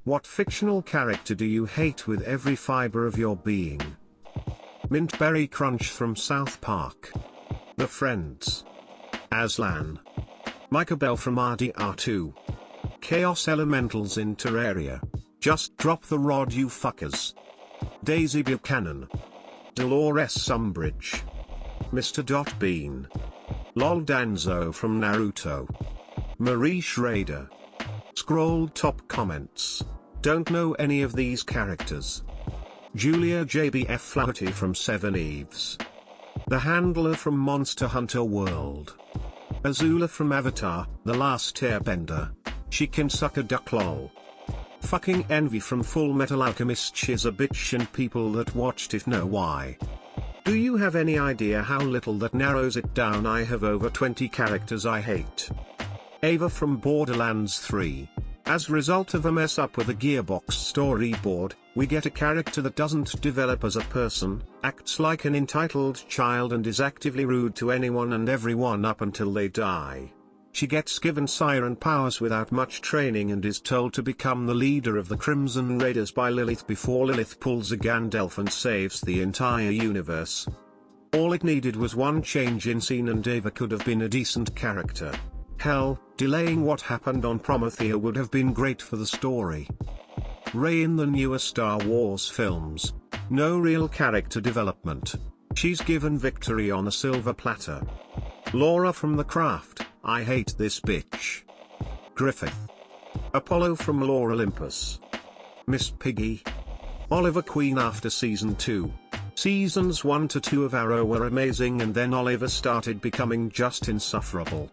What fictional character do you hate with every fiber of your being? Mintberry Crunch from South Park. The Friends. Aslan. Micah Bell from RDR2. Chaos Elementals in Terraria. Just drop the rod you fuckers. Daisy Buchanan. Dolores Umbridge. Mr. Bean. Lol Danzo from Naruto. Marie Schrader. Scroll top comments. Don't know any of these characters. Julia JBF Flaherty from Seven Eves. The Handler from Monster Hunter World. Azula from Avatar, The Last Airbender. She can suck a duck lol. Fucking Envy from Full Metal Alchemist. She's a bitch and people that watched it know why. Do you have any idea how little that narrows it down? I have over 20 characters I hate. Ava from Borderlands 3. As a result of a mess up with a Gearbox storyboard, we get a character that doesn't develop as a person, acts like an entitled child and is actively rude to anyone and everyone up until they die. She gets given siren powers without much training and is told to become the leader of the Crimson Raiders by Lilith before Lilith pulls a Gandalf and saves the entire universe. All it needed was one change in scene and Ava could have been a decent character. Hell, delaying what happened on Promethea would have been great for the story. Rey in the newer Star Wars films. No real character development. She's given victory on a silver platter. Laura from The Craft, I hate this bitch. Griffith. Apollo from Lore Olympus. Miss Piggy. Oliver Queen after Season 2. Seasons 1 to 2 of Arrow were amazing and then Oliver started becoming just insufferable.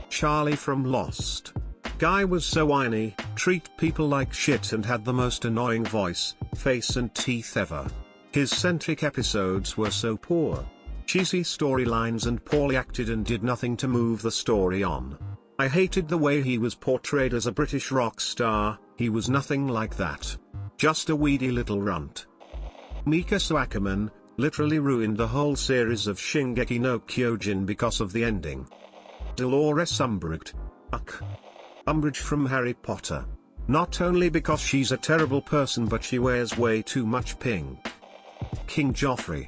Charlie from Lost. Guy was so whiny, treat people like shit and had the most annoying voice, face and teeth ever. His centric episodes were so poor. Cheesy storylines and poorly acted and did nothing to move the story on. I hated the way he was portrayed as a British rock star. He was nothing like that. Just a weedy little runt. Mikasa Ackerman literally ruined the whole series of Shingeki no Kyojin because of the ending. Dolores Umbridge. Umbridge from Harry Potter. Not only because she's a terrible person but she wears way too much pink. King Joffrey.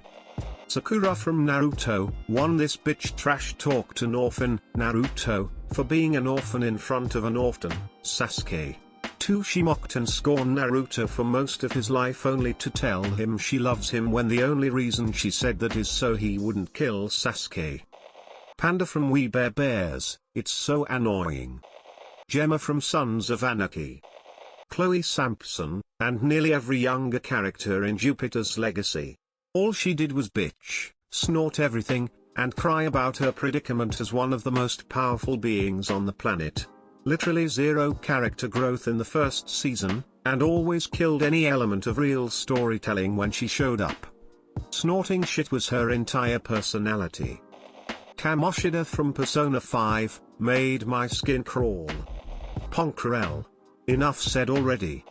Sakura from Naruto. 1. This bitch trash talked an orphan, Naruto, for being an orphan in front of an orphan, Sasuke. 2. She mocked and scorned Naruto for most of his life only to tell him she loves him when the only reason she said that is so he wouldn't kill Sasuke. Panda from We Bare Bears, it's so annoying. Gemma from Sons of Anarchy. Chloe Sampson, and nearly every younger character in Jupiter's Legacy. All she did was bitch, snort everything, and cry about her predicament as one of the most powerful beings on the planet. Literally zero character growth in the first season, and always killed any element of real storytelling when she showed up. Snorting shit was her entire personality. Kamoshida from Persona 5, made my skin crawl. Poncarel. Enough said already.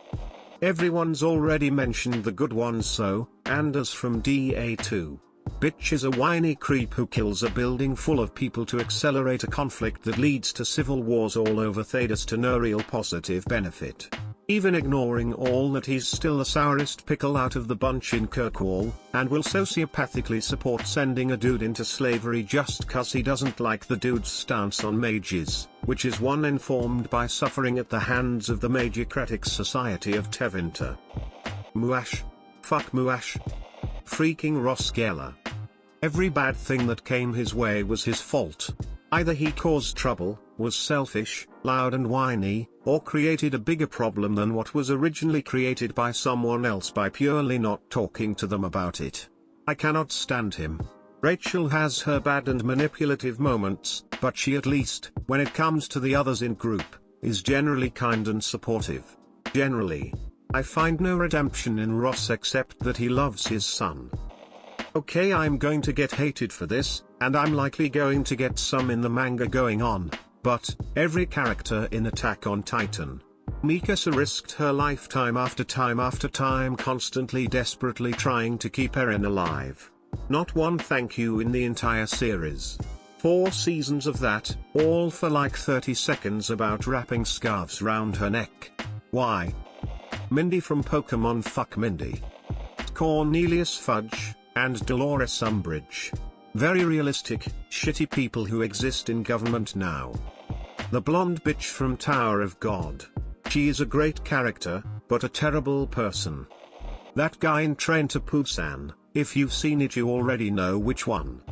Everyone's already mentioned the good ones so, Anders from DA2. Bitch is a whiny creep who kills a building full of people to accelerate a conflict that leads to civil wars all over Thedas to no real positive benefit. Even ignoring all that, he's still the sourest pickle out of the bunch in Kirkwall, and will sociopathically support sending a dude into slavery just cause he doesn't like the dude's stance on mages, which is one informed by suffering at the hands of the Magicratic Society of Tevinter. Muash. Fuck Muash. Freaking Ross Geller. Every bad thing that came his way was his fault. Either he caused trouble, was selfish, loud and whiny, or created a bigger problem than what was originally created by someone else by purely not talking to them about it. I cannot stand him. Rachel has her bad and manipulative moments, but she at least, when it comes to the others in group, is generally kind and supportive. Generally. I find no redemption in Ross except that he loves his son. Okay, I'm going to get hated for this, and I'm likely going to get some in the manga going on, but every character in Attack on Titan. Mikasa risked her life time after time constantly desperately trying to keep Eren alive. Not one thank you in the entire series. 4 seasons of that, all for like 30 seconds about wrapping scarves round her neck. Why? Mindy from Pokemon Fuck Mindy. Cornelius Fudge, and Dolores Umbridge. Very realistic, shitty people who exist in government now. The blonde bitch from Tower of God. She is a great character, but a terrible person. That guy in Train to Busan, if you've seen it you already know which one.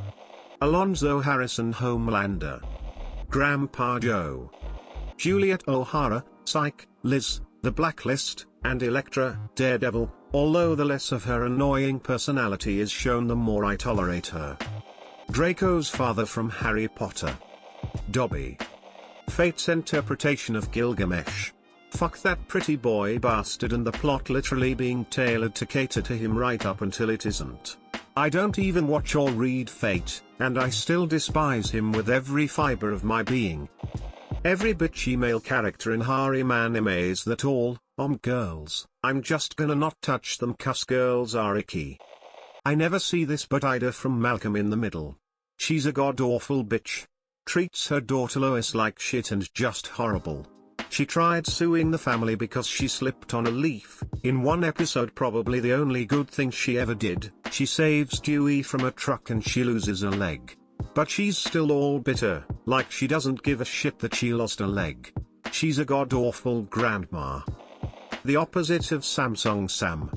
Alonzo Harrison Homelander. Grandpa Joe. Juliet O'Hara, Psych, Liz, The Blacklist, and Elektra, Daredevil, although the less of her annoying personality is shown the more I tolerate her. Draco's father from Harry Potter. Dobby. Fate's interpretation of Gilgamesh. Fuck that pretty boy bastard and the plot literally being tailored to cater to him right up until it isn't. I don't even watch or read Fate, and I still despise him with every fiber of my being. Every bitchy male character in harem animes that all, girls, I'm just gonna not touch them 'cause girls are icky. I never see this but Ida from Malcolm in the Middle. She's a god-awful bitch. Treats her daughter Lois like shit and just horrible. She tried suing the family because she slipped on a leaf. In one episode, probably the only good thing she ever did, she saves Dewey from a truck and she loses a leg. But she's still all bitter, like she doesn't give a shit that she lost a leg. She's a god-awful grandma. The opposite of Samsung Sam.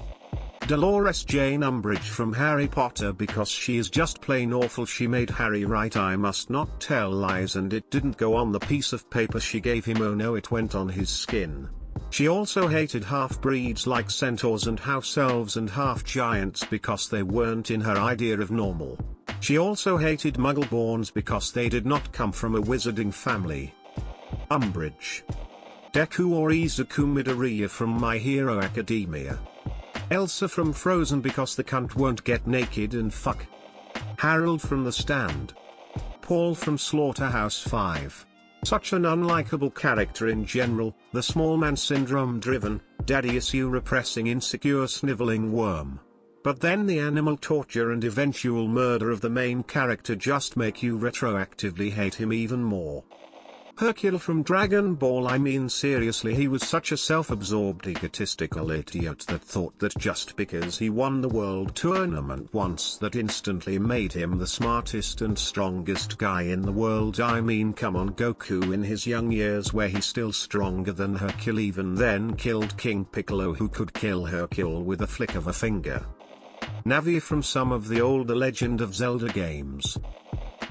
Dolores Jane Umbridge from Harry Potter because she is just plain awful. She made Harry right. I must not tell lies, and it didn't go on the piece of paper she gave him, oh no, it went on his skin. She also hated half-breeds like centaurs and house elves and half-giants because they weren't in her idea of normal. She also hated Muggleborns because they did not come from a wizarding family. Umbridge. Deku or Izuku Midoriya from My Hero Academia. Elsa from Frozen because the cunt won't get naked and fuck. Harold from The Stand. Paul from Slaughterhouse-5. Such an unlikable character in general, the small man syndrome driven, daddy issue repressing insecure sniveling worm. But then the animal torture and eventual murder of the main character just make you retroactively hate him even more. Hercule from Dragon Ball. I mean seriously, he was such a self-absorbed egotistical idiot that thought that just because he won the world tournament once that instantly made him the smartest and strongest guy in the world. I mean come on, Goku in his young years where he's still stronger than Hercule even then killed King Piccolo who could kill Hercule with a flick of a finger. Navi from some of the older Legend of Zelda games.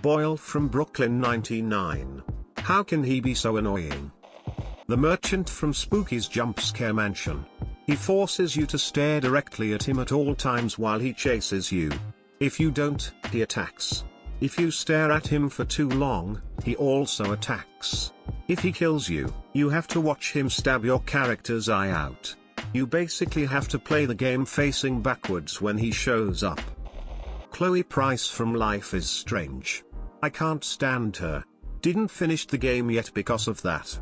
Boyle from Brooklyn 99. How can he be so annoying? The Merchant from Spooky's Jump Scare Mansion. He forces you to stare directly at him at all times while he chases you. If you don't, he attacks. If you stare at him for too long, he also attacks. If he kills you, you have to watch him stab your character's eye out. You basically have to play the game facing backwards when he shows up. Chloe Price from Life is Strange. I can't stand her. Didn't finish the game yet because of that.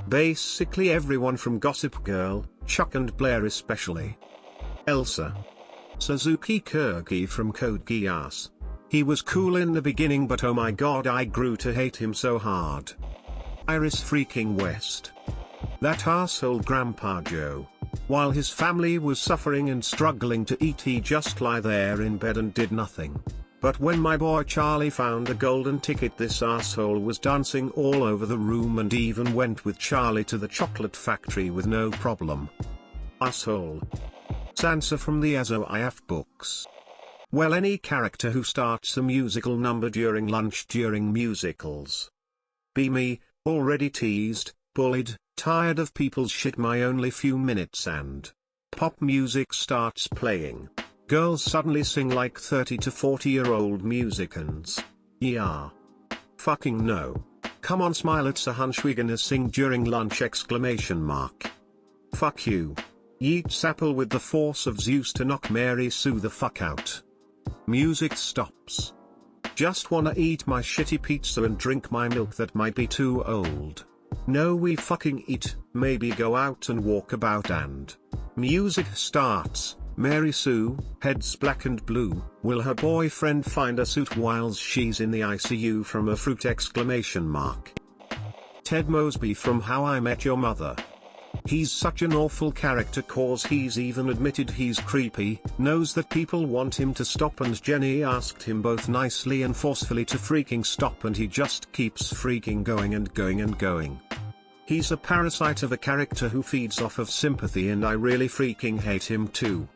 Basically everyone from Gossip Girl, Chuck and Blair especially. Elsa. Suzuki Kirgi from Code Geass. He was cool in the beginning but oh my god I grew to hate him so hard. Iris freaking West. That asshole Grandpa Joe. While his family was suffering and struggling to eat he just lie there in bed and did nothing. But when my boy Charlie found a golden ticket this asshole was dancing all over the room and even went with Charlie to the chocolate factory with no problem. Asshole. Sansa from the Azoiaf books. Well, any character who starts a musical number during lunch during musicals. Be me, already teased, bullied, tired of people's shit my only few minutes and pop music starts playing. Girls suddenly sing like 30 to 40-year-old musicians. Yeah. Fucking no. Come on smile, it's a hunch we gonna sing during lunch exclamation mark. Fuck you. Yeets apple with the force of Zeus to knock Mary Sue the fuck out. Music stops. Just wanna eat my shitty pizza and drink my milk that might be too old. No we fucking eat, maybe go out and walk about and music starts. Mary Sue, heads black and blue, will her boyfriend find a suit while she's in the ICU from a fruit exclamation mark. Ted Mosby from How I Met Your Mother. He's such an awful character cause he's even admitted he's creepy, knows that people want him to stop, and Jenny asked him both nicely and forcefully to freaking stop, and he just keeps freaking going and going and going. He's a parasite of a character who feeds off of sympathy, and I really freaking hate him too.